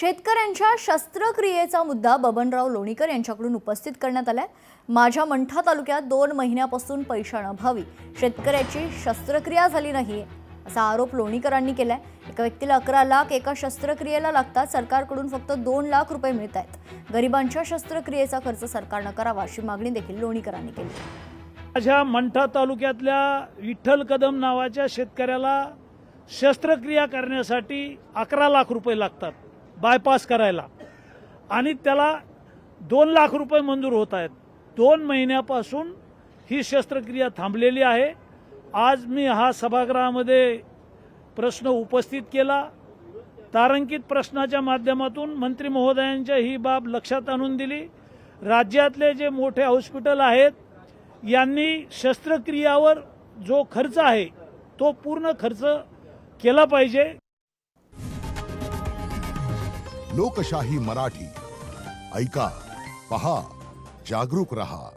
शेतकऱ्यांच्या शस्त्रक्रियेचा मुद्दा बबनराव लोणीकर यांच्याकडून उपस्थित करण्यात आलाय। माझ्या मंठा तालुक्यात 2 महिन्यापासून पैशांअभावी शेतकऱ्याची शस्त्रक्रिया झाली नाही असा आरोप लोणीकरांनी केलाय। एका व्यक्तीला 11 लाख एका शस्त्रक्रियेला लागतात, सरकारकडून फक्त 2 लाख रुपये मिळतात। गरिबांच्या शस्त्रक्रियेचा खर्च सरकारने करावा अशी मागणी देखील लोणीकरांनी केली। माझ्या मंठा तालुक्यातल्या विठ्ठल कदम नावाच्या शेतकऱ्याला शस्त्रक्रिया करण्यासाठी 11 लाख रुपये लागतात बायपास करायला, आणि त्याला 2 लाख रुपये मंजूर होत आहेत। 2 महिन्यापासून ही शस्त्रक्रिया थांबलेली आहे। आज मी हा सभागृहामध्ये प्रश्न उपस्थित केला। तारांकित प्रश्नाच्या माध्यमातून मंत्री महोदयांच्या ही बाब लक्षात आणून दिली। राज्यातले जे मोठे हॉस्पिटल आहेत यांनी शस्त्रक्रियावर जो खर्च आहे तो पूर्ण खर्च केला पाहिजे। लोकशाही मराठी ऐका, पहा, जागरूक रहा।